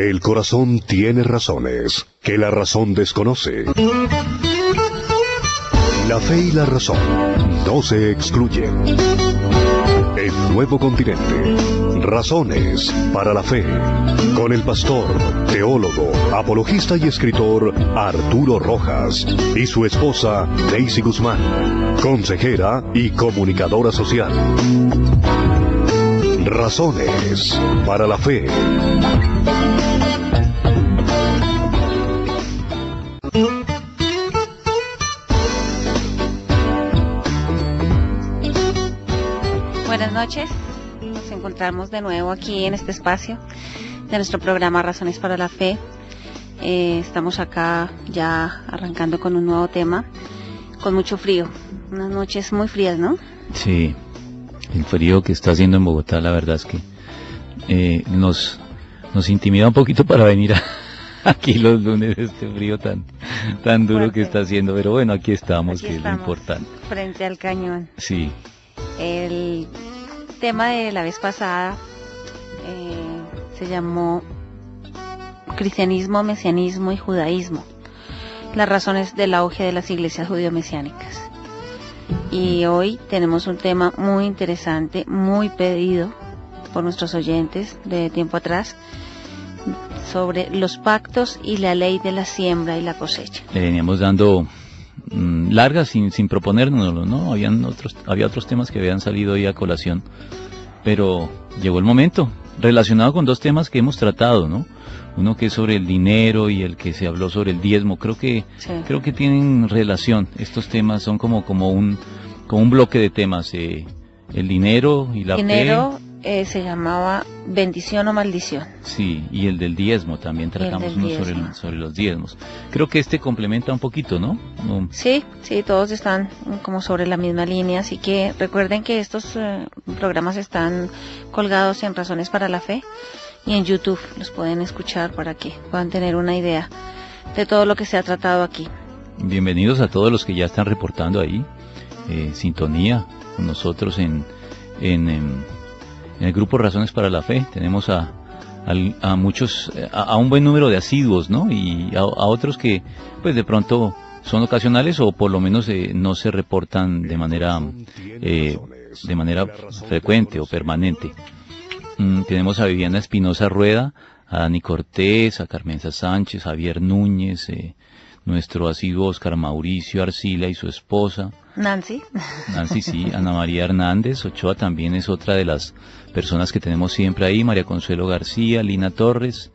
El corazón tiene razones que la razón desconoce. La fe y la razón no se excluyen. El nuevo continente. Razones para la fe. Con el pastor, teólogo, apologista y escritor Arturo Rojas y su esposa Daisy Guzmán, consejera y comunicadora social. Razones para la fe. Buenas noches, nos encontramos de nuevo aquí en este espacio de nuestro programa Razones para la Fe. Estamos acá ya arrancando con un nuevo tema, con mucho frío, unas noches muy frías, ¿no? Sí, el frío que está haciendo en Bogotá, la verdad es que nos intimida un poquito para venir aquí los lunes, este frío tan duro fuerte que está haciendo, pero bueno, aquí estamos, que es lo importante. Frente al cañón. Sí. El tema de la vez pasada se llamó Cristianismo, Mesianismo y Judaísmo, las razones del auge de las iglesias judío-mesiánicas. Y hoy tenemos un tema muy interesante, muy pedido por nuestros oyentes de tiempo atrás, sobre los pactos y la ley de la siembra y la cosecha. Le veníamos dando largas sin proponérnoslo, ¿no? Había otros temas que habían salido hoy a colación, pero llegó el momento, relacionado con dos temas que hemos tratado, ¿no? Uno que es sobre el dinero y el que se habló sobre el diezmo. Creo que tienen relación. Estos temas son como un bloque de temas, el dinero y la dinero, fe. Se llamaba bendición o maldición. Sí, y el del diezmo también tratamos sobre los diezmos. Creo que este complementa un poquito, ¿no? Sí, todos están como sobre la misma línea, así que recuerden que estos programas están colgados en Razones para la Fe y en YouTube los pueden escuchar para que puedan tener una idea de todo lo que se ha tratado aquí. Bienvenidos a todos los que ya están reportando ahí, sintonía con nosotros en el grupo Razones para la Fe. Tenemos a muchos, a un buen número de asiduos, ¿no? Y a otros que, pues de pronto son ocasionales o por lo menos no se reportan de manera frecuente o permanente. Tenemos a Viviana Espinosa Rueda, a Dani Cortés, a Carmenza Sánchez, a Javier Núñez, nuestro asiduo Oscar Mauricio Arcila y su esposa. Nancy, sí, Ana María Hernández Ochoa también es otra de las personas que tenemos siempre ahí, María Consuelo García, Lina Torres,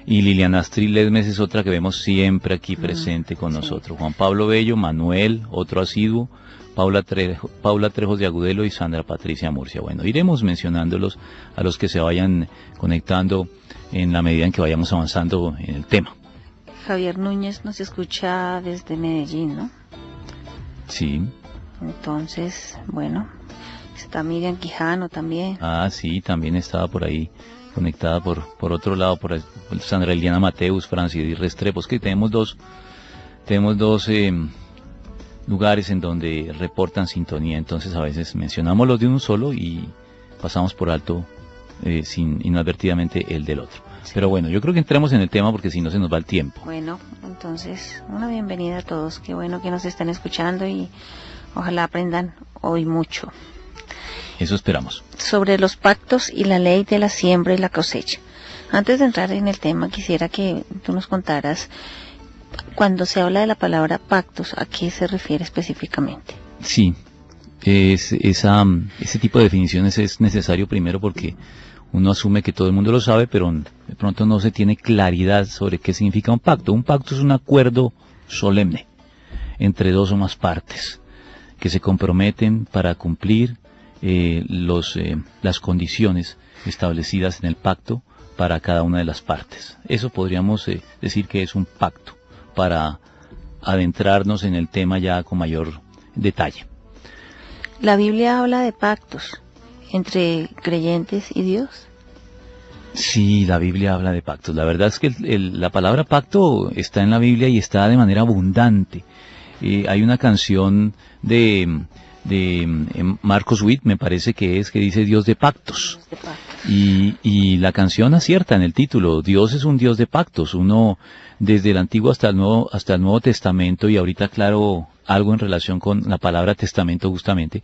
y Liliana Astrid Lesmes es otra que vemos siempre aquí presente con nosotros. Juan Pablo Bello, Manuel, otro asiduo, Paula Trejos de Agudelo y Sandra Patricia Murcia. Bueno, iremos mencionándolos a los que se vayan conectando en la medida en que vayamos avanzando en el tema. Javier Núñez nos escucha desde Medellín, ¿no? Sí. Entonces, bueno, está Miriam Quijano también. Ah, sí, también estaba por ahí conectada por otro lado, por Sandra Eliana Mateus, Francis Restrepo. Es que tenemos dos lugares en donde reportan sintonía, entonces a veces mencionamos los de uno solo y pasamos por alto inadvertidamente el del otro. Sí. Pero bueno, yo creo que entremos en el tema porque si no se nos va el tiempo. Bueno, entonces una bienvenida a todos, qué bueno que nos estén escuchando y ojalá aprendan hoy mucho. Eso esperamos. Sobre los pactos y la ley de la siembra y la cosecha. Antes de entrar en el tema, quisiera que tú nos contaras, cuando se habla de la palabra pactos, ¿a qué se refiere específicamente? Sí, ese tipo de definiciones es necesario primero porque uno asume que todo el mundo lo sabe, pero de pronto no se tiene claridad sobre qué significa un pacto. Un pacto es un acuerdo solemne entre dos o más partes que se comprometen para cumplir las condiciones establecidas en el pacto para cada una de las partes. Eso podríamos decir que es un pacto, para adentrarnos en el tema ya con mayor detalle. La Biblia habla de pactos entre creyentes y Dios. Sí, la Biblia habla de pactos. La verdad es que la palabra pacto está en la Biblia y está de manera abundante. Hay una canción de Marcos Witt, me parece que dice Dios de pactos. Dios de pactos. Y la canción acierta en el título, Dios es un Dios de pactos. Uno, desde el Antiguo hasta el Nuevo Testamento, y ahorita aclaro algo en relación con la palabra testamento justamente,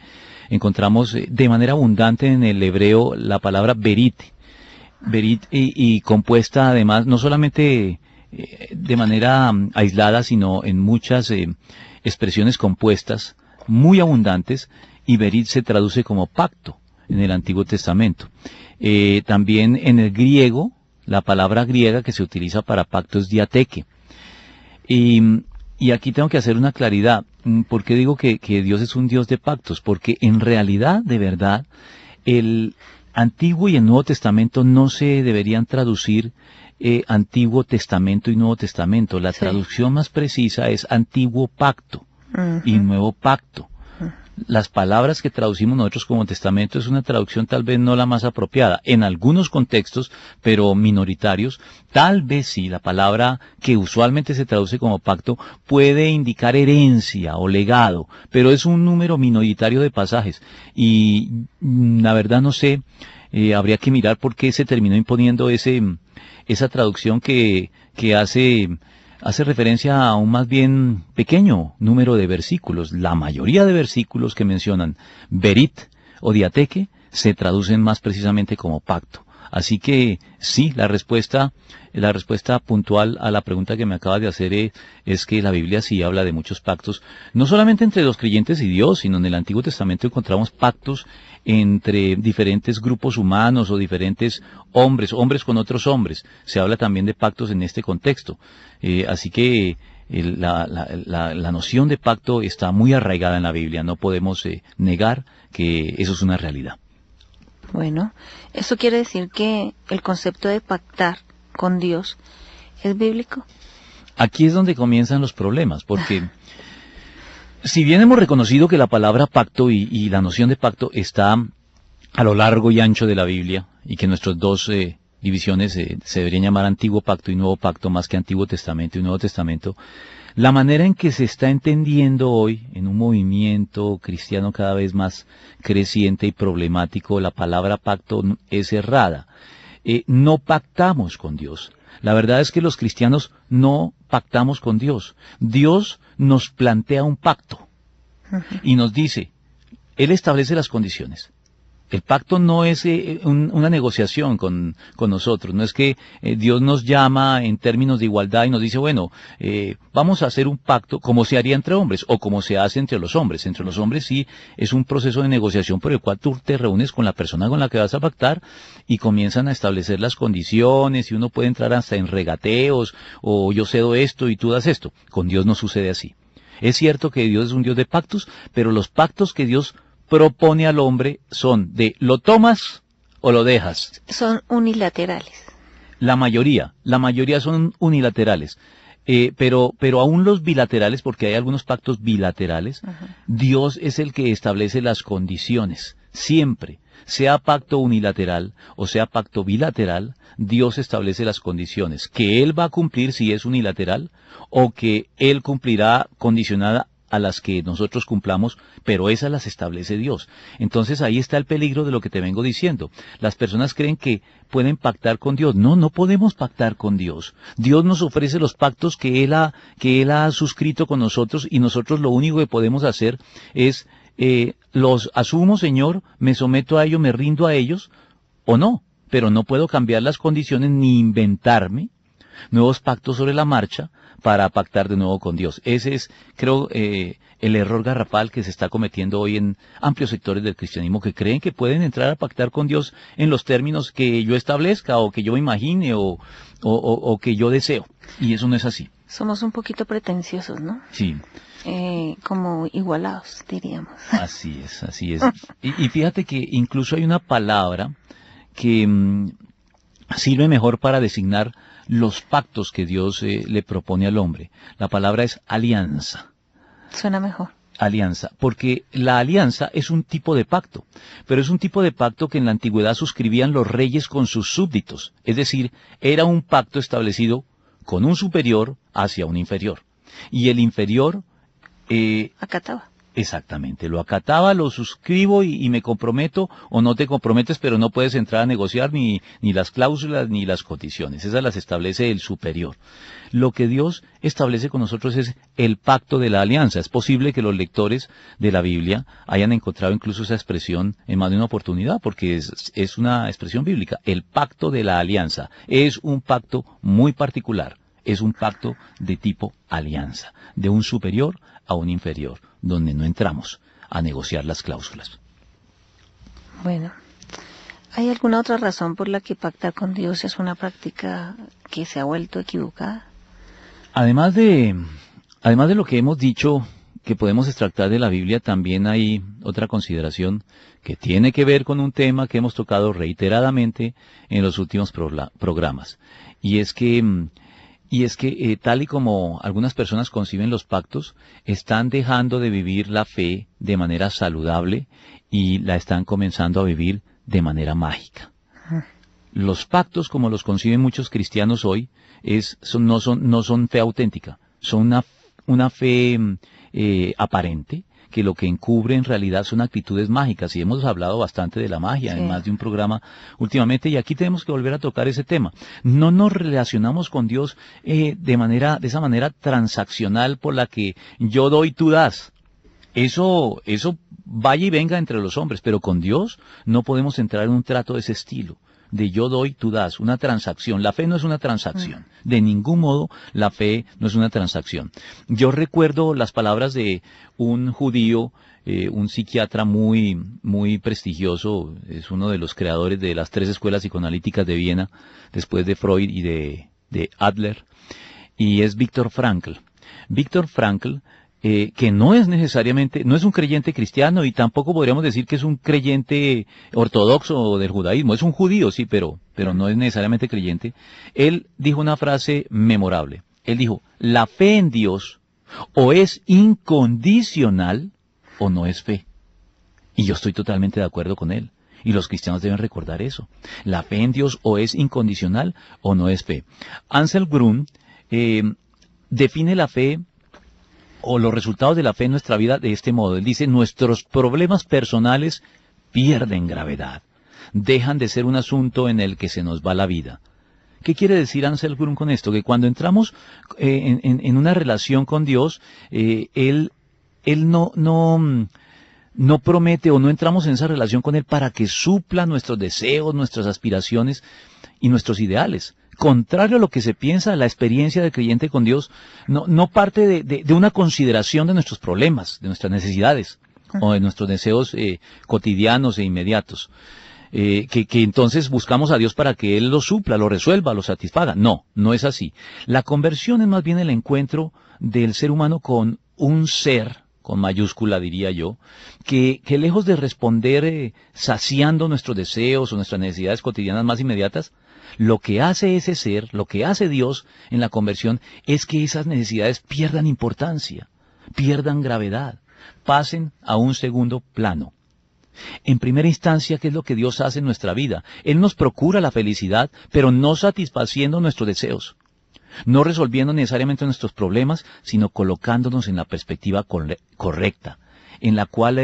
encontramos de manera abundante en el hebreo la palabra berit, y compuesta además no solamente de manera aislada, sino en muchas expresiones compuestas muy abundantes, y berit se traduce como pacto en el Antiguo Testamento. También en el griego, la palabra griega que se utiliza para pacto es diateque. Y aquí tengo que hacer una claridad. ¿Por qué digo que Dios es un Dios de pactos? Porque en realidad, de verdad, el Antiguo y el Nuevo Testamento no se deberían traducir Antiguo Testamento y Nuevo Testamento. La traducción más precisa es Antiguo Pacto y Nuevo Pacto. Las palabras que traducimos nosotros como testamento es una traducción tal vez no la más apropiada. En algunos contextos, pero minoritarios, tal vez sí, la palabra que usualmente se traduce como pacto puede indicar herencia o legado, pero es un número minoritario de pasajes. Y la verdad no sé, habría que mirar por qué se terminó imponiendo esa traducción que hace referencia a un más bien pequeño número de versículos. La mayoría de versículos que mencionan berit o diateque se traducen más precisamente como pacto. Así que sí, la respuesta puntual a la pregunta que me acabas de hacer es que la Biblia sí habla de muchos pactos, no solamente entre los creyentes y Dios, sino en el Antiguo Testamento encontramos pactos entre diferentes grupos humanos o diferentes hombres con otros hombres. Se habla también de pactos en este contexto. Así que la noción de pacto está muy arraigada en la Biblia. No podemos negar que eso es una realidad. Bueno, eso quiere decir que el concepto de pactar con Dios es bíblico. Aquí es donde comienzan los problemas, porque si bien hemos reconocido que la palabra pacto y la noción de pacto está a lo largo y ancho de la Biblia, y que nuestras dos divisiones se deberían llamar Antiguo Pacto y Nuevo Pacto más que Antiguo Testamento y Nuevo Testamento, la manera en que se está entendiendo hoy en un movimiento cristiano cada vez más creciente y problemático, la palabra pacto es errada. No pactamos con Dios. La verdad es que los cristianos no pactamos con Dios. Dios nos plantea un pacto y nos dice, Él establece las condiciones. El pacto no es una negociación con nosotros, no es que Dios nos llama en términos de igualdad y nos dice, bueno, vamos a hacer un pacto como se haría entre hombres o como se hace entre los hombres. Entre los hombres sí es un proceso de negociación por el cual tú te reúnes con la persona con la que vas a pactar y comienzan a establecer las condiciones y uno puede entrar hasta en regateos o yo cedo esto y tú das esto. Con Dios no sucede así. Es cierto que Dios es un Dios de pactos, pero los pactos que Dios propone al hombre son de lo tomas o lo dejas. Son unilaterales. La mayoría son unilaterales, pero aún los bilaterales, porque hay algunos pactos bilaterales, Dios es el que establece las condiciones, siempre, sea pacto unilateral o sea pacto bilateral, Dios establece las condiciones, que Él va a cumplir si es unilateral, o que Él cumplirá condicionada a las que nosotros cumplamos, pero esas las establece Dios. Entonces ahí está el peligro de lo que te vengo diciendo. Las personas creen que pueden pactar con Dios. No, no podemos pactar con Dios. Dios nos ofrece los pactos que Él ha suscrito con nosotros y nosotros lo único que podemos hacer es, los asumo, Señor, me someto a ellos, me rindo a ellos, o no, pero no puedo cambiar las condiciones ni inventarme nuevos pactos sobre la marcha para pactar de nuevo con Dios. Ese es, creo, el error garrafal que se está cometiendo hoy en amplios sectores del cristianismo, que creen que pueden entrar a pactar con Dios en los términos que yo establezca o que yo imagine o que yo deseo. Y eso no es así. Somos un poquito pretenciosos, ¿no? Sí. Como igualados, diríamos. Así es, así es. Y fíjate que incluso hay una palabra que sirve mejor para designar los pactos que Dios le propone al hombre. La palabra es alianza. Suena mejor. Alianza, porque la alianza es un tipo de pacto, pero es un tipo de pacto que en la antigüedad suscribían los reyes con sus súbditos, es decir, era un pacto establecido con un superior hacia un inferior, y el inferior acataba. Exactamente, lo acataba, lo suscribo y me comprometo, o no te comprometes, pero no puedes entrar a negociar ni las cláusulas ni las condiciones. Esas las establece el superior. Lo que Dios establece con nosotros es el pacto de la alianza. Es posible que los lectores de la Biblia hayan encontrado incluso esa expresión en más de una oportunidad, porque es una expresión bíblica. El pacto de la alianza es un pacto muy particular. Es un pacto de tipo alianza, de un superior a un inferior, donde no entramos a negociar las cláusulas. Bueno, ¿hay alguna otra razón por la que pactar con Dios es una práctica que se ha vuelto equivocada? Además de lo que hemos dicho, que podemos extractar de la Biblia, también hay otra consideración que tiene que ver con un tema que hemos tocado reiteradamente en los últimos programas, y es que tal y como algunas personas conciben los pactos, están dejando de vivir la fe de manera saludable y la están comenzando a vivir de manera mágica. Los pactos, como los conciben muchos cristianos hoy, no son fe auténtica, son una fe aparente, que lo que encubre en realidad son actitudes mágicas, y hemos hablado bastante de la magia en más de un programa últimamente, y aquí tenemos que volver a tocar ese tema. No nos relacionamos con Dios de esa manera transaccional por la que yo doy, tú das. Eso vaya y venga entre los hombres, pero con Dios no podemos entrar en un trato de ese estilo, de yo doy, tú das, una transacción. La fe no es una transacción, de ningún modo la fe no es una transacción. Yo recuerdo las palabras de un judío, un psiquiatra muy, muy prestigioso, es uno de los creadores de las 3 escuelas psicoanalíticas de Viena, después de Freud y de Adler, y es Viktor Frankl. Viktor Frankl, que no es un creyente cristiano, y tampoco podríamos decir que es un creyente ortodoxo del judaísmo, es un judío, sí, pero no es necesariamente creyente. Él dijo una frase memorable. Él dijo: la fe en Dios o es incondicional o no es fe. Y yo estoy totalmente de acuerdo con él. Y los cristianos deben recordar eso. La fe en Dios o es incondicional o no es fe. Anselm Grun define la fe o los resultados de la fe en nuestra vida de este modo. Él dice: nuestros problemas personales pierden gravedad, dejan de ser un asunto en el que se nos va la vida. ¿Qué quiere decir Anselm Grun con esto? Que cuando entramos en una relación con Dios, Él no promete, o no entramos en esa relación con Él para que supla nuestros deseos, nuestras aspiraciones y nuestros ideales. Contrario a lo que se piensa, la experiencia del creyente con Dios no parte de una consideración de nuestros problemas, de nuestras necesidades, o de nuestros deseos cotidianos e inmediatos, que entonces buscamos a Dios para que Él lo supla, lo resuelva, lo satisfaga. No es así. La conversión es más bien el encuentro del ser humano con un ser, con mayúscula diría yo, que lejos de responder saciando nuestros deseos o nuestras necesidades cotidianas más inmediatas, lo que hace ese ser, lo que hace Dios en la conversión, es que esas necesidades pierdan importancia, pierdan gravedad, pasen a un segundo plano. En primera instancia, ¿qué es lo que Dios hace en nuestra vida? Él nos procura la felicidad, pero no satisfaciendo nuestros deseos, no resolviendo necesariamente nuestros problemas, sino colocándonos en la perspectiva correcta, en la cual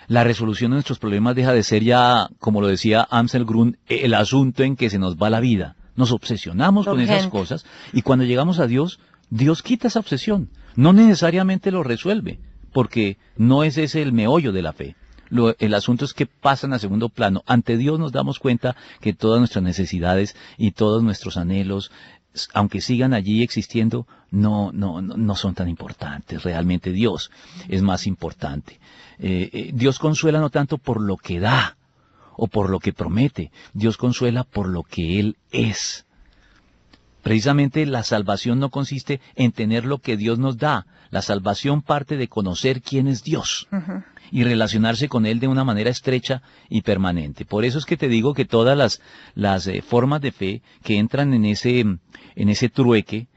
la resolución de nuestros problemas deja de ser ya, como lo decía Anselm Grun, el asunto en que se nos va la vida. Nos obsesionamos con esas cosas, y cuando llegamos a Dios, Dios quita esa obsesión. No necesariamente lo resuelve, porque no es ese el meollo de la fe. El asunto es que pasan a segundo plano. Ante Dios nos damos cuenta que todas nuestras necesidades y todos nuestros anhelos, aunque sigan allí existiendo, no son tan importantes. Realmente Dios es más importante. Dios consuela no tanto por lo que da o por lo que promete. Dios consuela por lo que Él es. Precisamente la salvación no consiste en tener lo que Dios nos da. La salvación parte de conocer quién es Dios y relacionarse con Él de una manera estrecha y permanente. Por eso es que te digo que todas las formas de fe que entran en ese trueque,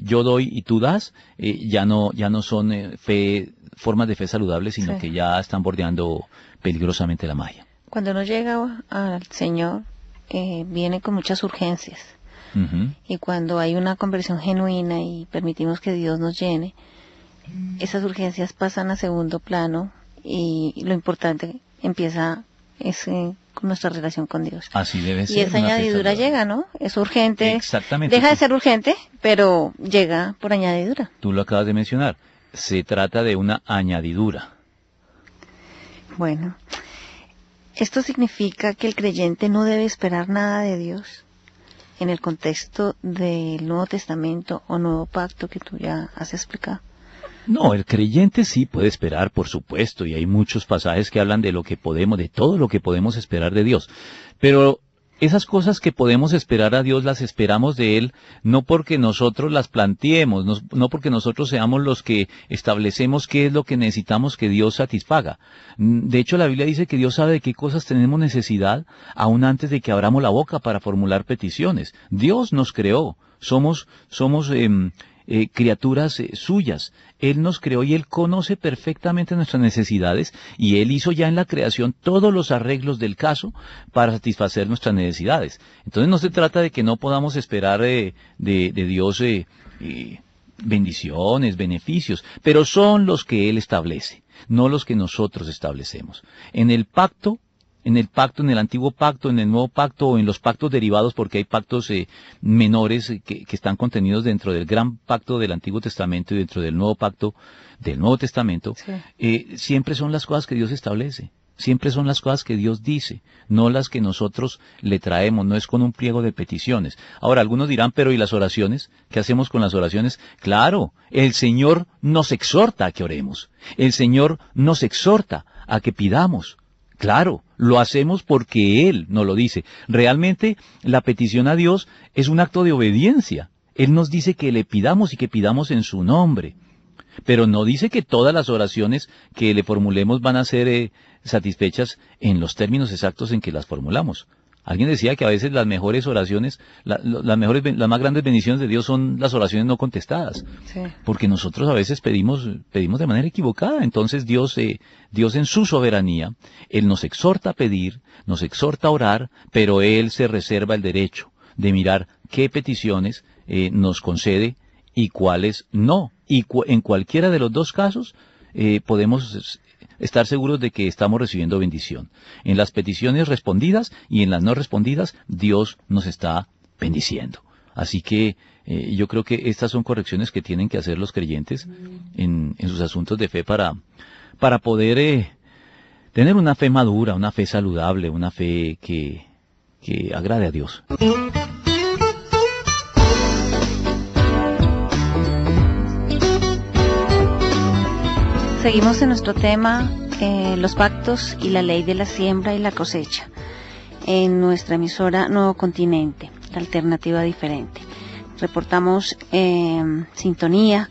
yo doy y tú das, ya no son formas de fe saludables, sino que ya están bordeando peligrosamente la magia. Cuando uno llega al Señor, viene con muchas urgencias. Y cuando hay una conversión genuina y permitimos que Dios nos llene, esas urgencias pasan a segundo plano y lo importante empieza con nuestra relación con Dios. Así debe ser. Y esa añadidura llega, ¿no? Es urgente. Exactamente. Deja de ser urgente, pero llega por añadidura. Tú lo acabas de mencionar. Se trata de una añadidura. Bueno, esto significa que el creyente no debe esperar nada de Dios en el contexto del Nuevo Testamento o Nuevo Pacto que tú ya has explicado. No, el creyente sí puede esperar, por supuesto, y hay muchos pasajes que hablan de lo que podemos, de todo lo que podemos esperar de Dios. Pero esas cosas que podemos esperar a Dios las esperamos de Él no porque nosotros las planteemos, no porque nosotros seamos los que establecemos qué es lo que necesitamos que Dios satisfaga. De hecho, la Biblia dice que Dios sabe de qué cosas tenemos necesidad aún antes de que abramos la boca para formular peticiones. Dios nos creó, somos criaturas suyas. Él nos creó y Él conoce perfectamente nuestras necesidades y Él hizo ya en la creación todos los arreglos del caso para satisfacer nuestras necesidades. Entonces no se trata de que no podamos esperar de Dios bendiciones, beneficios, pero son los que Él establece, no los que nosotros establecemos. En el antiguo pacto, en el nuevo pacto o en los pactos derivados, porque hay pactos menores que están contenidos dentro del gran pacto del Antiguo Testamento y dentro del nuevo pacto del Nuevo Testamento, sí. Siempre son las cosas que Dios establece, siempre son las cosas que Dios dice, no las que nosotros le traemos, no es con un pliego de peticiones. Ahora, algunos dirán, pero ¿y las oraciones? ¿Qué hacemos con las oraciones? Claro, el Señor nos exhorta a que oremos, el Señor nos exhorta a que pidamos. Claro, lo hacemos porque Él nos lo dice. Realmente la petición a Dios es un acto de obediencia. Él nos dice que le pidamos y que pidamos en su nombre. Pero no dice que todas las oraciones que le formulemos van a ser satisfechas en los términos exactos en que las formulamos. Alguien decía que a veces las mejores oraciones, las más grandes bendiciones de Dios son las oraciones no contestadas. Sí. Porque nosotros a veces pedimos de manera equivocada. Entonces Dios en su soberanía, Él nos exhorta a pedir, nos exhorta a orar, pero Él se reserva el derecho de mirar qué peticiones nos concede y cuáles no. Y en cualquiera de los dos casos podemos estar seguros de que estamos recibiendo bendición. En las peticiones respondidas y en las no respondidas, Dios nos está bendiciendo. Así que yo creo que estas son correcciones que tienen que hacer los creyentes en sus asuntos de fe para poder tener una fe madura, una fe saludable, una fe que agrade a Dios. Seguimos en nuestro tema, los pactos y la ley de la siembra y la cosecha, en nuestra emisora Nuevo Continente, la alternativa diferente. Reportamos sintonía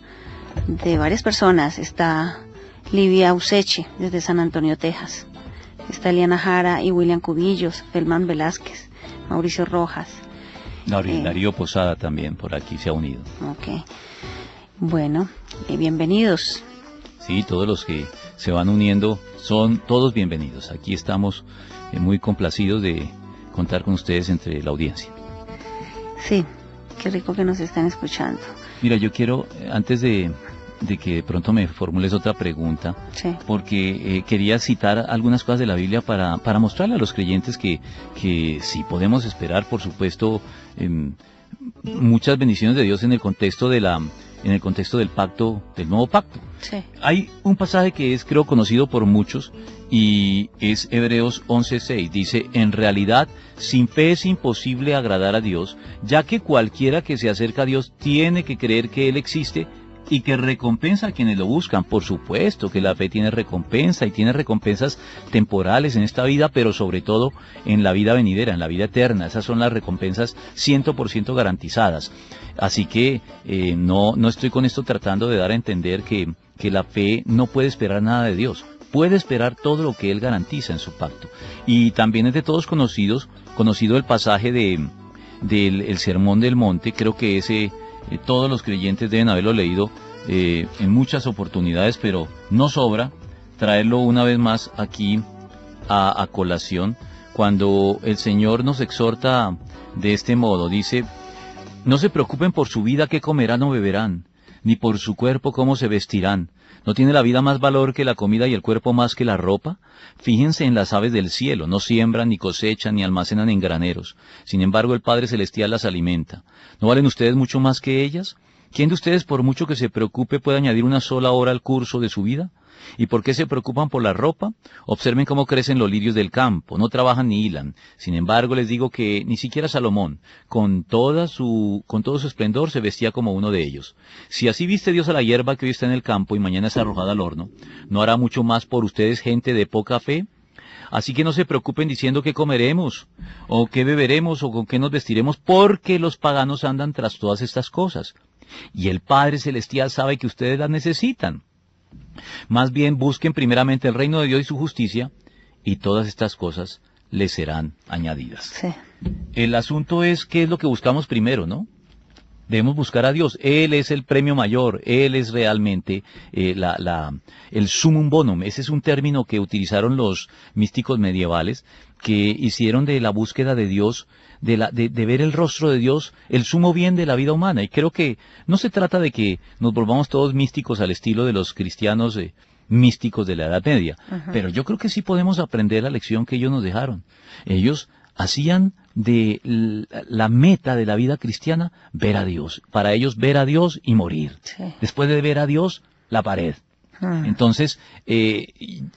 de varias personas. Está Livia Useche, desde San Antonio, Texas. Está Eliana Jara y William Cubillos, Felman Velázquez, Mauricio Rojas. Darío Posada también por aquí se ha unido. Ok. Bueno, bienvenidos. Sí, todos los que se van uniendo son todos bienvenidos. Aquí estamos muy complacidos de contar con ustedes entre la audiencia. Sí, qué rico que nos están escuchando. Mira, yo quiero, antes de que de pronto me formules otra pregunta, sí. Porque quería citar algunas cosas de la Biblia para mostrarle a los creyentes que sí podemos esperar, por supuesto, muchas bendiciones de Dios en el contexto del pacto, del nuevo pacto. Sí. Hay un pasaje que es, creo, conocido por muchos y es Hebreos 11:6. Dice, en realidad, sin fe es imposible agradar a Dios, ya que cualquiera que se acerca a Dios tiene que creer que Él existe y que recompensa a quienes lo buscan. Por supuesto que la fe tiene recompensa y tiene recompensas temporales en esta vida, pero sobre todo en la vida venidera, en la vida eterna. Esas son las recompensas 100% garantizadas. Así que no estoy con esto tratando de dar a entender que la fe no puede esperar nada de Dios. Puede esperar todo lo que Él garantiza en su pacto. Y también es de todos conocido el pasaje del Sermón del Monte. Creo que todos los creyentes deben haberlo leído en muchas oportunidades, pero no sobra traerlo una vez más aquí a colación, cuando el Señor nos exhorta de este modo. Dice, no se preocupen por su vida, qué comerán o beberán, ni por su cuerpo cómo se vestirán. ¿No tiene la vida más valor que la comida y el cuerpo más que la ropa? Fíjense en las aves del cielo, no siembran, ni cosechan, ni almacenan en graneros. Sin embargo, el Padre Celestial las alimenta. ¿No valen ustedes mucho más que ellas? ¿Quién de ustedes, por mucho que se preocupe, puede añadir una sola hora al curso de su vida? ¿Y por qué se preocupan por la ropa? Observen cómo crecen los lirios del campo, no trabajan ni hilan. Sin embargo, les digo que ni siquiera Salomón, con todo su esplendor, se vestía como uno de ellos. Si así viste Dios a la hierba que hoy está en el campo y mañana es arrojada al horno, ¿no hará mucho más por ustedes, gente de poca fe? Así que no se preocupen diciendo qué comeremos, o qué beberemos, o con qué nos vestiremos, porque los paganos andan tras todas estas cosas. Y el Padre Celestial sabe que ustedes las necesitan. Más bien busquen primeramente el reino de Dios y su justicia, y todas estas cosas les serán añadidas. Sí. El asunto es qué es lo que buscamos primero, ¿no? Debemos buscar a Dios. Él es el premio mayor. Él es realmente el sumum bonum. Ese es un término que utilizaron los místicos medievales, que hicieron de la búsqueda de Dios, de ver el rostro de Dios, el sumo bien de la vida humana. Y creo que no se trata de que nos volvamos todos místicos al estilo de los cristianos místicos de la Edad Media. Pero yo creo que sí podemos aprender la lección que ellos nos dejaron. Ellos hacían de la meta de la vida cristiana ver a Dios. Para ellos ver a Dios y morir. Sí. Después de ver a Dios, la pared. Entonces,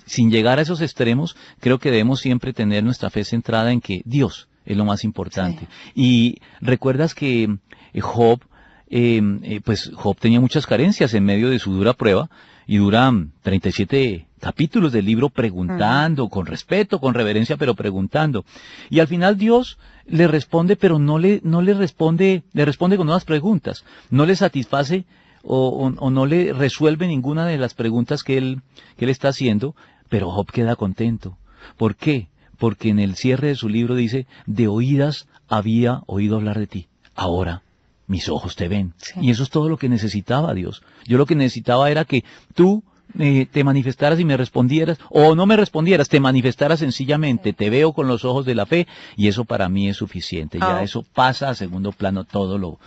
sin llegar a esos extremos, creo que debemos siempre tener nuestra fe centrada en que Dios es lo más importante. Sí. Y recuerdas que Job tenía muchas carencias en medio de su dura prueba, y duran 37 capítulos del libro preguntando, con respeto, con reverencia, pero preguntando. Y al final Dios le responde, pero no le responde, le responde con nuevas preguntas. No le satisface o no le resuelve ninguna de las preguntas que él está haciendo, pero Job queda contento. ¿Por qué? Porque en el cierre de su libro dice, de oídas había oído hablar de ti, ahora mis ojos te ven. Sí. Y eso es todo lo que necesitaba Dios. Yo lo que necesitaba era que tú te manifestaras y me respondieras, o no me respondieras, te manifestaras sencillamente, te veo con los ojos de la fe, y eso para mí es suficiente. Ya eso pasa a segundo plano todas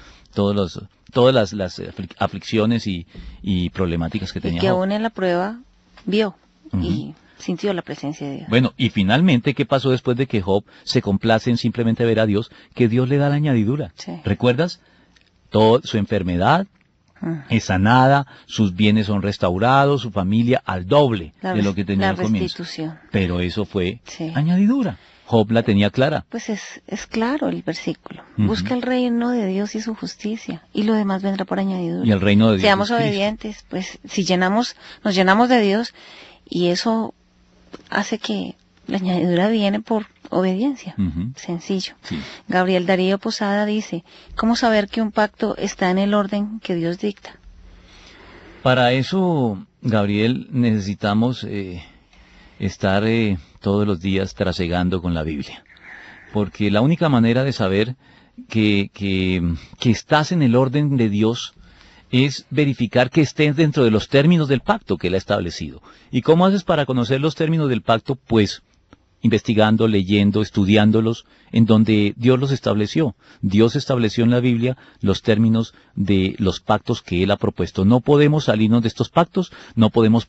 las aflicciones y problemáticas que tenía. Y que aún en la prueba vio y sintió la presencia de Dios. Bueno, y finalmente, ¿qué pasó después de que Job se complace en simplemente ver a Dios? Que Dios le da la añadidura. Sí. ¿Recuerdas? Su enfermedad es sanada, sus bienes son restaurados, su familia al doble de lo que tenía al comienzo. Pero eso fue añadidura. Job la tenía clara. Pues es claro el versículo. Busca el reino de Dios y su justicia, y lo demás vendrá por añadidura. Y el reino de Dios. Seamos obedientes, pues si nos llenamos de Dios, y eso hace que la añadidura viene por obediencia. Sencillo. Sí. Gabriel Darío Posada dice, ¿cómo saber que un pacto está en el orden que Dios dicta? Para eso, Gabriel, necesitamos estar todos los días trasegando con la Biblia. Porque la única manera de saber que estás en el orden de Dios es verificar que estés dentro de los términos del pacto que Él ha establecido. ¿Y cómo haces para conocer los términos del pacto? Pues investigando, leyendo, estudiándolos, en donde Dios los estableció. Dios estableció en la Biblia los términos de los pactos que Él ha propuesto. No podemos salirnos de estos pactos, no podemos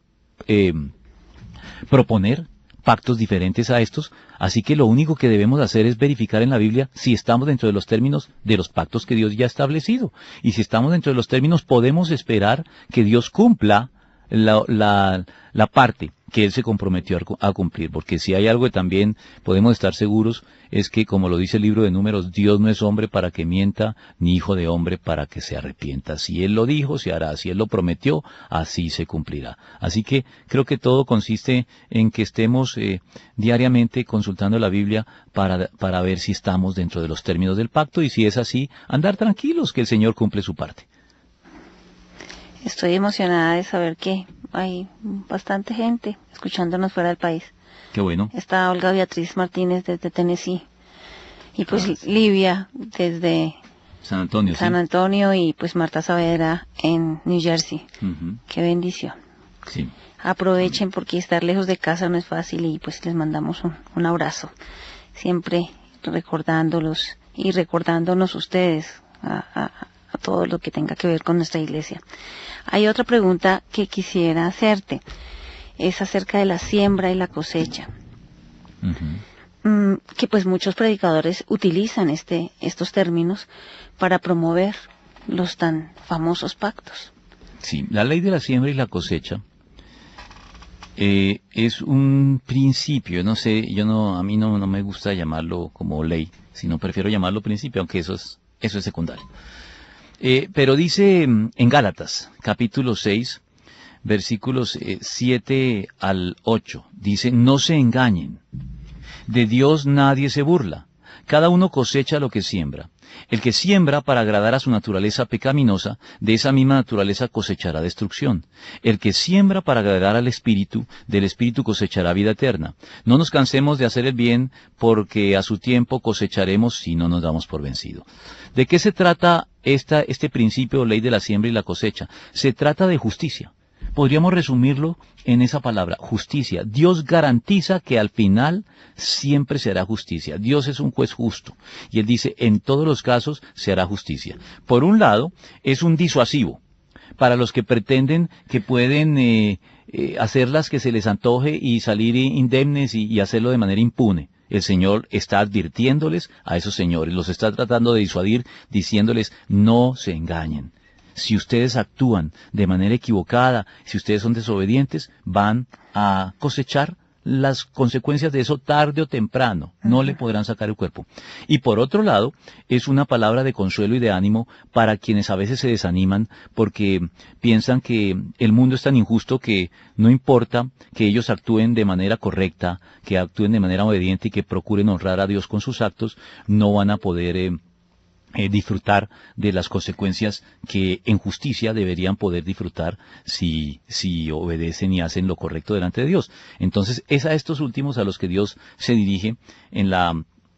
proponer pactos diferentes a estos, así que lo único que debemos hacer es verificar en la Biblia si estamos dentro de los términos de los pactos que Dios ya ha establecido. Y si estamos dentro de los términos, podemos esperar que Dios cumpla la parte que Él se comprometió a cumplir, porque si hay algo que también podemos estar seguros es que, como lo dice el libro de Números, Dios no es hombre para que mienta, ni hijo de hombre para que se arrepienta. Si Él lo dijo, se hará. Si Él lo prometió, así se cumplirá. Así que creo que todo consiste en que estemos diariamente consultando la Biblia para ver si estamos dentro de los términos del pacto, y si es así, andar tranquilos que el Señor cumple su parte. Estoy emocionada de saber que hay bastante gente escuchándonos fuera del país. Qué bueno. Está Olga Beatriz Martínez desde Tennessee. Y pues Livia desde San Antonio. San Antonio, y pues Marta Saavedra en New Jersey. Qué bendición. Sí. Aprovechen, porque estar lejos de casa no es fácil, y pues les mandamos un abrazo. Siempre recordándolos y recordándonos ustedes a todo lo que tenga que ver con nuestra iglesia. Hay otra pregunta que quisiera hacerte, es acerca de la siembra y la cosecha. Que pues muchos predicadores utilizan estos términos para promover los tan famosos pactos. Sí, la ley de la siembra y la cosecha es un principio, no sé, a mí no me gusta llamarlo como ley, sino prefiero llamarlo principio, aunque eso es secundario. Pero dice en Gálatas, capítulo 6, versículos 7 al 8, dice, no se engañen, de Dios nadie se burla, cada uno cosecha lo que siembra. El que siembra para agradar a su naturaleza pecaminosa, de esa misma naturaleza cosechará destrucción. El que siembra para agradar al Espíritu, del Espíritu cosechará vida eterna. No nos cansemos de hacer el bien, porque a su tiempo cosecharemos si no nos damos por vencido. ¿De qué se trata este principio, ley de la siembra y la cosecha? Se trata de justicia. Podríamos resumirlo en esa palabra, justicia. Dios garantiza que al final siempre se hará justicia. Dios es un juez justo. Y Él dice, en todos los casos se hará justicia. Por un lado, es un disuasivo para los que pretenden que pueden hacer las que se les antoje y salir indemnes y hacerlo de manera impune. El Señor está advirtiéndoles a esos señores, los está tratando de disuadir, diciéndoles, no se engañen. Si ustedes actúan de manera equivocada, si ustedes son desobedientes, van a cosechar las consecuencias de eso tarde o temprano. No le podrán sacar el cuerpo. Y por otro lado, es una palabra de consuelo y de ánimo para quienes a veces se desaniman porque piensan que el mundo es tan injusto que no importa que ellos actúen de manera correcta, que actúen de manera obediente y que procuren honrar a Dios con sus actos, no van a poder disfrutar de las consecuencias que en justicia deberían poder disfrutar si obedecen y hacen lo correcto delante de Dios. Entonces es a estos últimos a los que Dios se dirige en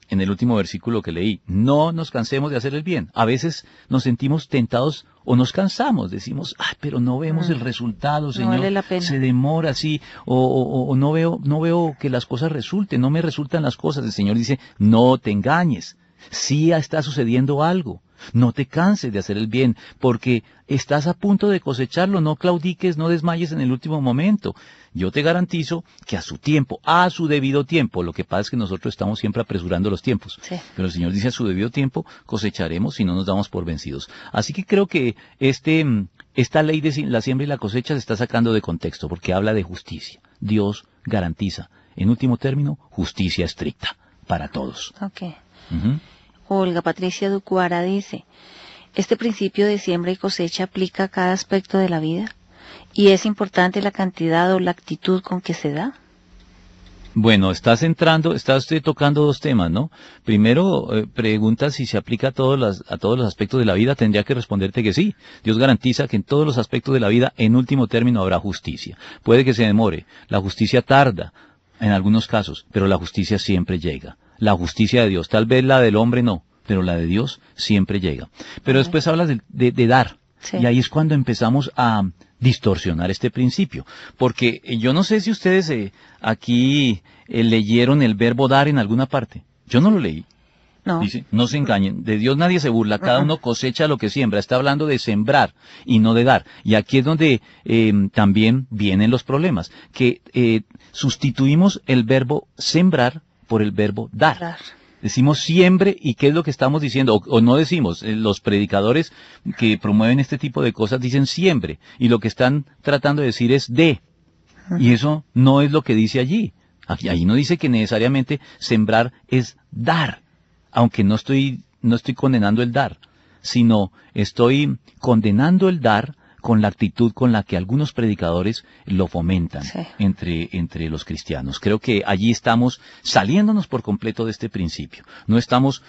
el último versículo que leí. No nos cansemos de hacer el bien. A veces nos sentimos tentados o nos cansamos, decimos, pero no vemos el resultado, Señor, no vale la pena. Se demora así, o no veo que las cosas resulten, no me resultan las cosas. El Señor dice, no te engañes. Sí está sucediendo algo. No te canses de hacer el bien, porque estás a punto de cosecharlo. No claudiques, no desmayes en el último momento. Yo te garantizo que a su tiempo, a su debido tiempo, lo que pasa es que nosotros estamos siempre apresurando los tiempos. Sí. Pero el Señor dice, a su debido tiempo cosecharemos si no nos damos por vencidos. Así que creo que esta ley de la siembra y la cosecha se está sacando de contexto, porque habla de justicia. Dios garantiza, en último término, justicia estricta para todos. Okay. Olga Patricia Ducuara dice, este principio de siembra y cosecha aplica a cada aspecto de la vida y es importante la cantidad o la actitud con que se da. Bueno, está usted tocando dos temas, ¿no? Primero, pregunta si se aplica a todos los aspectos de la vida. Tendría que responderte que sí. Dios garantiza que en todos los aspectos de la vida, en último término, habrá justicia. Puede que se demore, la justicia tarda en algunos casos, pero la justicia siempre llega. La justicia de Dios, tal vez la del hombre no, pero la de Dios siempre llega. Pero después hablas de dar, sí. Y ahí es cuando empezamos a distorsionar este principio, porque yo no sé si ustedes aquí leyeron el verbo dar en alguna parte. Yo no lo leí. No. Dice, no se engañen, de Dios nadie se burla, cada uno cosecha lo que siembra. Está hablando de sembrar y no de dar. Y aquí es donde también vienen los problemas, que sustituimos el verbo sembrar por el verbo dar. Decimos siembre, ¿y qué es lo que estamos diciendo? O no decimos, los predicadores que promueven este tipo de cosas dicen siembre, y lo que están tratando de decir es de. Y eso no es lo que dice allí. Ahí no dice que necesariamente sembrar es dar, aunque no estoy condenando el dar, sino estoy condenando el dar con la actitud con la que algunos predicadores lo fomentan, sí, entre los cristianos. Creo que allí estamos saliéndonos por completo de este principio. No estamos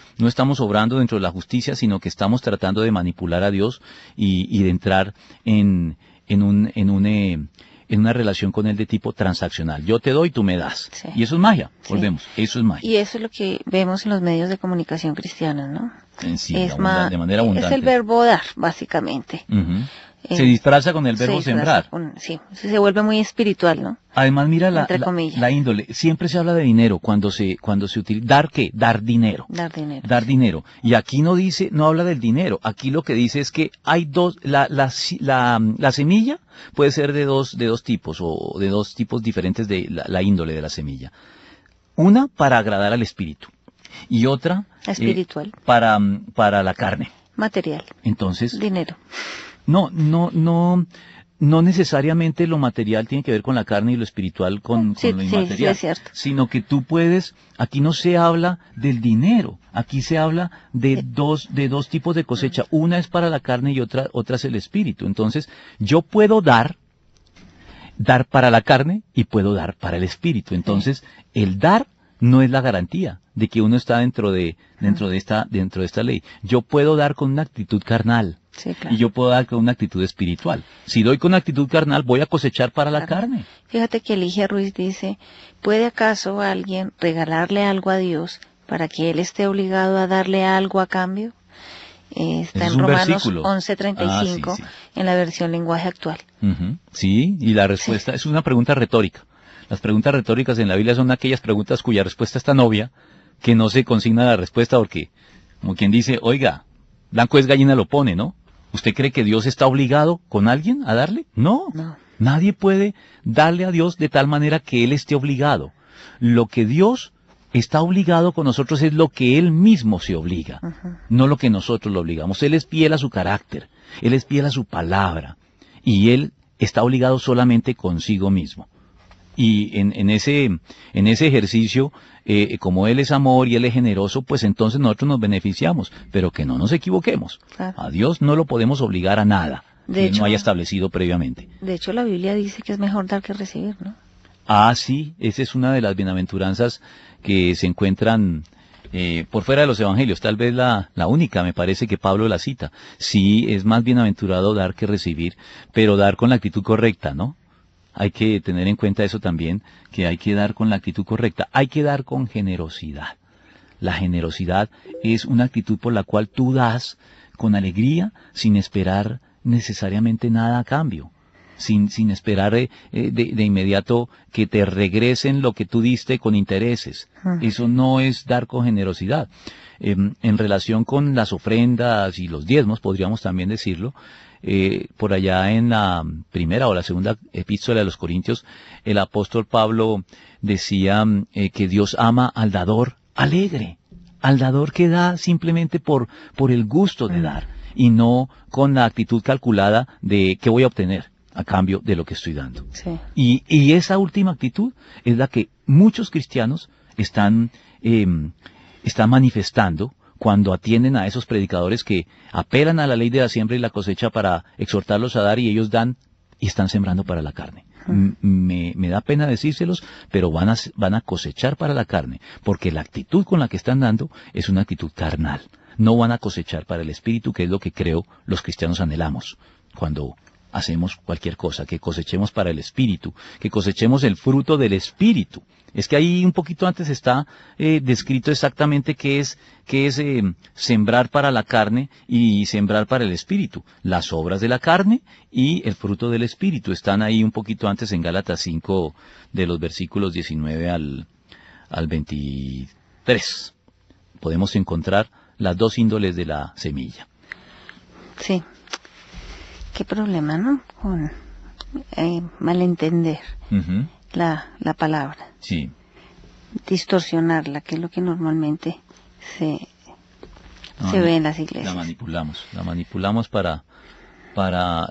obrando dentro de la justicia, sino que estamos tratando de manipular a Dios y de entrar en una relación con Él de tipo transaccional. Yo te doy, tú me das. Sí. Y eso es magia. Volvemos. Sí. Eso es magia. Y eso es lo que vemos en los medios de comunicación cristianos, ¿no? Sí, de manera abundante. Es el verbo dar, básicamente. Se disfraza con el verbo se disfraza sembrar. sí, se vuelve muy espiritual, ¿no? Además, mira Entre comillas. la índole. Siempre se habla de dinero cuando se utiliza. ¿Dar qué? Dar dinero. Dar dinero. Dar dinero. Y aquí no habla del dinero. Aquí lo que dice es que hay la semilla puede ser de dos tipos, o de dos tipos diferentes de la índole de la semilla. Una para agradar al espíritu y otra espiritual. Para la carne. Material. Entonces, dinero. No necesariamente lo material tiene que ver con la carne y lo espiritual con lo inmaterial, sí, es cierto. Sino que tú puedes, aquí no se habla del dinero, aquí se habla de dos tipos de cosecha, una es para la carne y otra es el espíritu. Entonces, yo puedo dar para la carne y puedo dar para el espíritu. Entonces, el dar no es la garantía de que uno está dentro de esta ley. Yo puedo dar con una actitud carnal. Sí, claro. Y yo puedo dar con una actitud espiritual. Si doy con una actitud carnal, voy a cosechar para la carne. Fíjate que Eligia Ruiz dice, ¿puede acaso alguien regalarle algo a Dios para que Él esté obligado a darle algo a cambio? Está en Romanos 11:35, sí. En la versión lenguaje actual. Sí, y la respuesta es una pregunta retórica. Las preguntas retóricas en la Biblia son aquellas preguntas cuya respuesta es tan obvia que no se consigna la respuesta porque, como quien dice, oiga, blanco es gallina lo pone, ¿no? ¿Usted cree que Dios está obligado con alguien a darle? No. Nadie puede darle a Dios de tal manera que Él esté obligado. Lo que Dios está obligado con nosotros es lo que Él mismo se obliga, no lo que nosotros lo obligamos. Él es fiel a su carácter, Él es fiel a su palabra, y Él está obligado solamente consigo mismo. Y en ese ejercicio, como Él es amor y Él es generoso, pues entonces nosotros nos beneficiamos, pero que no nos equivoquemos. Claro. A Dios no lo podemos obligar a nada que Él no haya establecido previamente. De hecho, la Biblia dice que es mejor dar que recibir, ¿no? Ah, sí, esa es una de las bienaventuranzas que se encuentran por fuera de los evangelios, tal vez la única, me parece que Pablo la cita. Sí, es más bienaventurado dar que recibir, pero dar con la actitud correcta, ¿no? Hay que tener en cuenta eso también, que hay que dar con la actitud correcta. Hay que dar con generosidad. La generosidad es una actitud por la cual tú das con alegría, sin esperar necesariamente nada a cambio. Sin esperar de inmediato que te regresen lo que tú diste con intereses. Eso no es dar con generosidad. En relación con las ofrendas y los diezmos, podríamos también decirlo, por allá en la primera o la segunda epístola de los Corintios, el apóstol Pablo decía que Dios ama al dador alegre, al dador que da simplemente por el gusto de dar, y no con la actitud calculada de qué voy a obtener a cambio de lo que estoy dando. Sí. Y esa última actitud es la que muchos cristianos están manifestando cuando atienden a esos predicadores que apelan a la ley de la siembra y la cosecha para exhortarlos a dar, y ellos dan y están sembrando para la carne. Me da pena decírselos, pero van a cosechar para la carne, porque la actitud con la que están dando es una actitud carnal. No van a cosechar para el espíritu, que es lo que creo los cristianos anhelamos cuando hacemos cualquier cosa, que cosechemos para el espíritu, que cosechemos el fruto del espíritu. Es que ahí un poquito antes está descrito exactamente qué es sembrar para la carne y sembrar para el espíritu. Las obras de la carne y el fruto del espíritu están ahí un poquito antes en Gálatas 5, de los versículos 19 al 23. Podemos encontrar las dos índoles de la semilla. Sí. Qué problema, ¿no? Con malentender la palabra. Sí. Distorsionarla, que es lo que normalmente se ve en las iglesias. La manipulamos para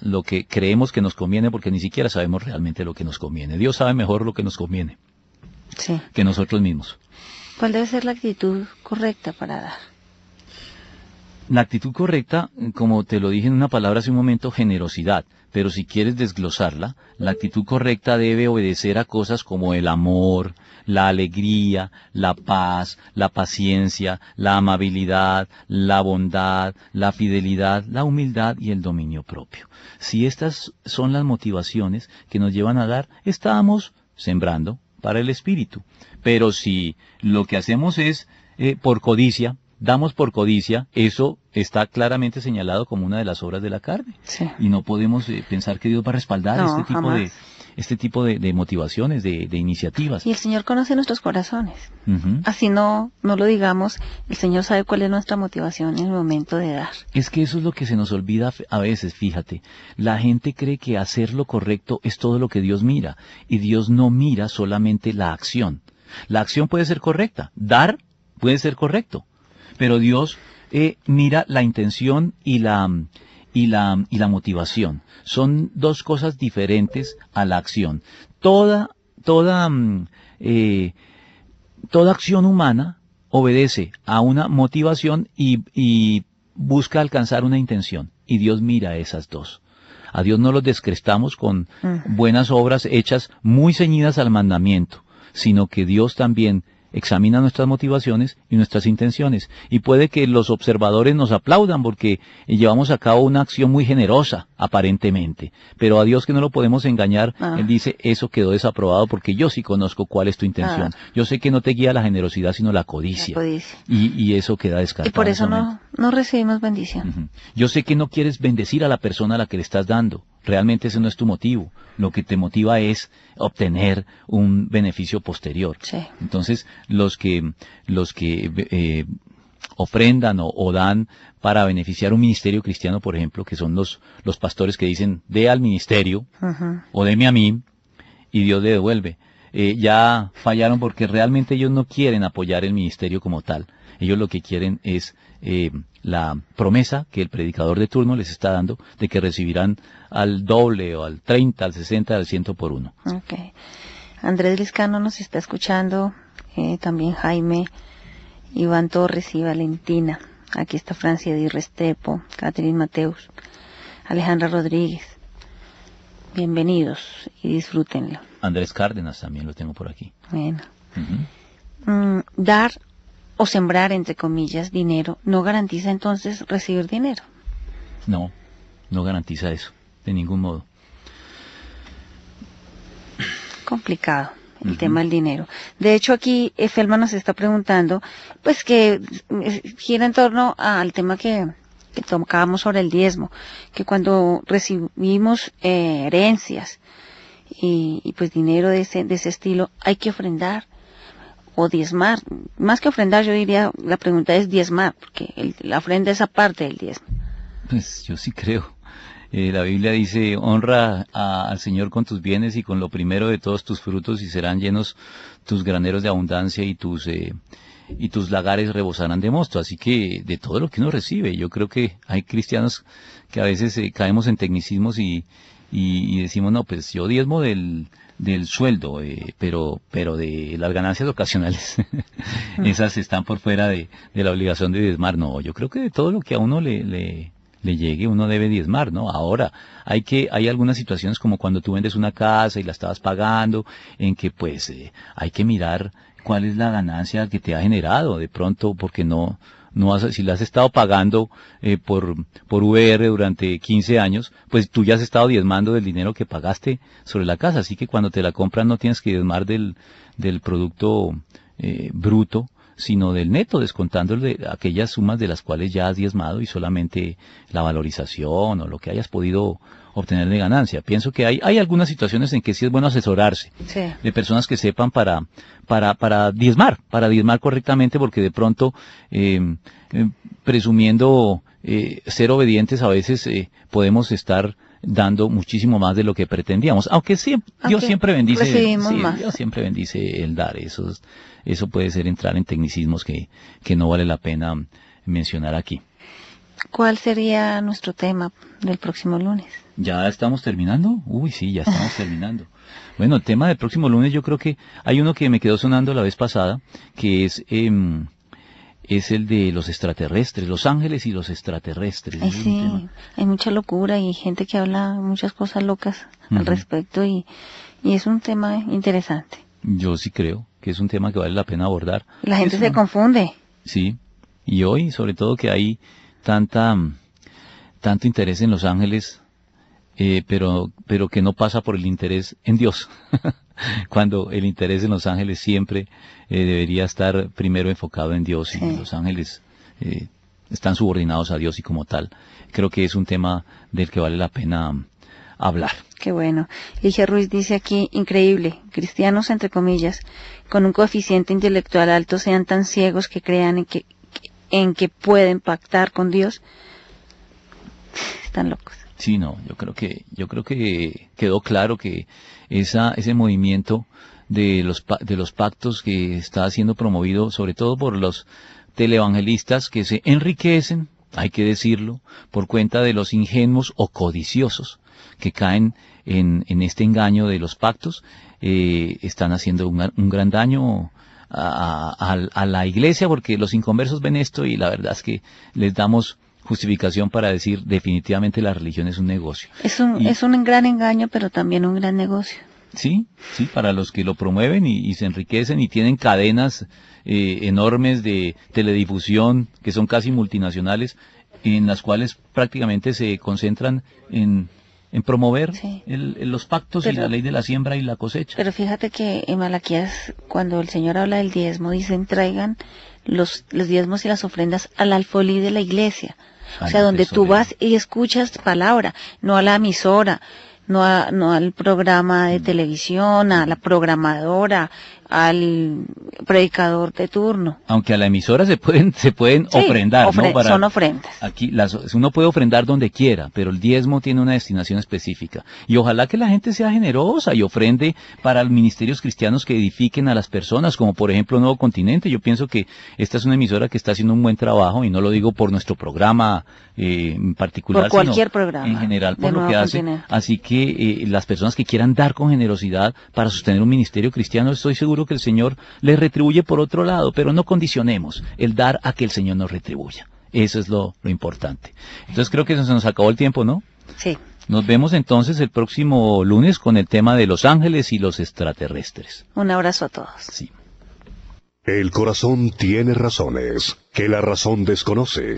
lo que creemos que nos conviene, porque ni siquiera sabemos realmente lo que nos conviene. Dios sabe mejor lo que nos conviene que nosotros mismos. ¿Cuál debe ser la actitud correcta para dar? La actitud correcta, como te lo dije en una palabra hace un momento, generosidad. Pero si quieres desglosarla, la actitud correcta debe obedecer a cosas como el amor, la alegría, la paz, la paciencia, la amabilidad, la bondad, la fidelidad, la humildad y el dominio propio. Si estas son las motivaciones que nos llevan a dar, estamos sembrando para el espíritu. Pero si lo que hacemos es por codicia, damos por codicia, eso está claramente señalado como una de las obras de la carne. Sí. Y no podemos pensar que Dios va a respaldar No, jamás. este tipo de motivaciones, de iniciativas. Y el Señor conoce nuestros corazones. Ujú. Así no lo digamos, el Señor sabe cuál es nuestra motivación en el momento de dar. Es que eso es lo que se nos olvida a veces, fíjate. La gente cree que hacer lo correcto es todo lo que Dios mira, y Dios no mira solamente la acción. La acción puede ser correcta, dar puede ser correcto, pero Dios mira la intención y la motivación. Son dos cosas diferentes a la acción. Toda acción humana obedece a una motivación y busca alcanzar una intención. Y Dios mira esas dos. A Dios no los descrestamos con buenas obras hechas muy ceñidas al mandamiento, sino que Dios también examina nuestras motivaciones y nuestras intenciones. Y puede que los observadores nos aplaudan porque llevamos a cabo una acción muy generosa, aparentemente. Pero a Dios, que no lo podemos engañar, Él dice, eso quedó desaprobado porque yo sí conozco cuál es tu intención. Yo sé que no te guía la generosidad, sino la codicia. Y eso queda descartado. Y por eso no recibimos bendición. Uh-huh. Yo sé que no quieres bendecir a la persona a la que le estás dando. Realmente ese no es tu motivo. Lo que te motiva es obtener un beneficio posterior. Sí. Entonces, los que ofrendan o dan para beneficiar un ministerio cristiano, por ejemplo, que son los pastores que dicen, dé al ministerio, o deme a mí, y Dios le devuelve. Ya fallaron porque realmente ellos no quieren apoyar el ministerio como tal. Ellos lo que quieren es la promesa que el predicador de turno les está dando de que recibirán al doble o al 30, al 60, al 100 por uno. Okay. Andrés Liscano nos está escuchando, también Jaime, Iván Torres y Valentina. Aquí está Francia Di Restrepo, Catherine Mateus, Alejandra Rodríguez. Bienvenidos y disfrútenlo. Andrés Cárdenas también lo tengo por aquí. Bueno. Dar o sembrar, entre comillas, dinero, ¿no garantiza entonces recibir dinero? No, no garantiza eso, de ningún modo. Complicado el tema del dinero. De hecho, aquí Felma nos está preguntando, pues que gira en torno al tema que tocábamos sobre el diezmo, que cuando recibimos herencias y pues dinero de ese estilo, hay que ofrendar o diezmar. Más que ofrendar, yo diría, la pregunta es diezmar, porque la ofrenda es aparte del diezmo. Pues yo sí creo. La Biblia dice, honra al Señor con tus bienes y con lo primero de todos tus frutos, y serán llenos tus graneros de abundancia y tus lagares rebosarán de mosto. Así que de todo lo que uno recibe, yo creo que hay cristianos que a veces caemos en tecnicismos y decimos, no, pues yo diezmo del sueldo, pero de las ganancias ocasionales, esas están por fuera de la obligación de diezmar. No, yo creo que de todo lo que a uno le llegue, uno debe diezmar, ¿no? Ahora, hay algunas situaciones como cuando tú vendes una casa y la estabas pagando, en que pues hay que mirar cuál es la ganancia que te ha generado, de pronto, porque si la has estado pagando por VR durante 15 años, pues tú ya has estado diezmando del dinero que pagaste sobre la casa, así que cuando te la compran no tienes que diezmar del producto bruto, sino del neto, descontándole aquellas sumas de las cuales ya has diezmado y solamente la valorización o lo que hayas podido obtener de ganancia. Pienso que hay algunas situaciones en que sí es bueno asesorarse de personas que sepan para diezmar correctamente, porque de pronto presumiendo ser obedientes a veces podemos estar dando muchísimo más de lo que pretendíamos, aunque Dios siempre bendice, Dios siempre bendice el dar. Eso puede ser entrar en tecnicismos que no vale la pena mencionar aquí. ¿Cuál sería nuestro tema del próximo lunes? ¿Ya estamos terminando? Uy, sí, ya estamos terminando. Bueno, el tema del próximo lunes, yo creo que hay uno que me quedó sonando la vez pasada, que es el de los extraterrestres, los ángeles y los extraterrestres. Sí, hay mucha locura y gente que habla muchas cosas locas al respecto, y es un tema interesante. Yo sí creo que es un tema que vale la pena abordar. La gente se confunde. Sí, y hoy sobre todo que hay tanto interés en los ángeles, pero que no pasa por el interés en Dios, cuando el interés en los ángeles siempre debería estar primero enfocado en Dios, y los ángeles están subordinados a Dios y como tal. Creo que es un tema del que vale la pena hablar. Qué bueno. Ligia Ruiz dice aquí, increíble, cristianos entre comillas, con un coeficiente intelectual alto sean tan ciegos que crean en que pueden pactar con Dios. Están locos. Sí, no, yo creo que quedó claro que ese movimiento de los pactos que está siendo promovido sobre todo por los televangelistas que se enriquecen, hay que decirlo, por cuenta de los ingenuos o codiciosos que caen en este engaño de los pactos, están haciendo un gran daño a la iglesia, porque los inconversos ven esto y la verdad es que les damos justificación para decir definitivamente la religión es un negocio. Es un gran engaño, pero también un gran negocio. Sí, para los que lo promueven y se enriquecen y tienen cadenas enormes de teledifusión que son casi multinacionales, en las cuales prácticamente se concentran en promover los pactos y la ley de la siembra y la cosecha. Pero fíjate que en Malaquías, cuando el Señor habla del diezmo, dicen traigan los diezmos y las ofrendas al alfolí de la iglesia. O sea, donde tú vas y escuchas palabra, no a la emisora, no al programa de televisión, a la programadora, al predicador de turno. Aunque a la emisora se pueden ofrendar, ¿no? Son ofrendas. Aquí uno puede ofrendar donde quiera, pero el diezmo tiene una destinación específica. Y ojalá que la gente sea generosa y ofrende para los ministerios cristianos que edifiquen a las personas, como por ejemplo Nuevo Continente. Yo pienso que esta es una emisora que está haciendo un buen trabajo, y no lo digo por nuestro programa en particular, por cualquier sino programa, en general por lo que hace. Así que las personas que quieran dar con generosidad para sostener un ministerio cristiano, estoy seguro que el Señor les retribuye por otro lado, pero no condicionemos el dar a que el Señor nos retribuya. Eso es lo importante. Entonces creo que se nos acabó el tiempo, ¿no? Sí. Nos vemos entonces el próximo lunes con el tema de los ángeles y los extraterrestres. Un abrazo a todos. Sí. El corazón tiene razones que la razón desconoce.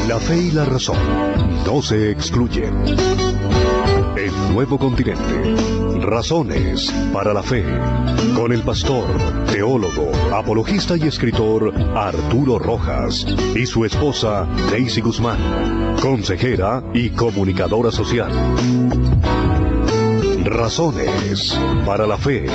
La fe y la razón no se excluyen. El Nuevo Continente. Razones para la fe. Con el pastor, teólogo, apologista y escritor Arturo Rojas y su esposa Daisy Guzmán, consejera y comunicadora social. Razones para la fe.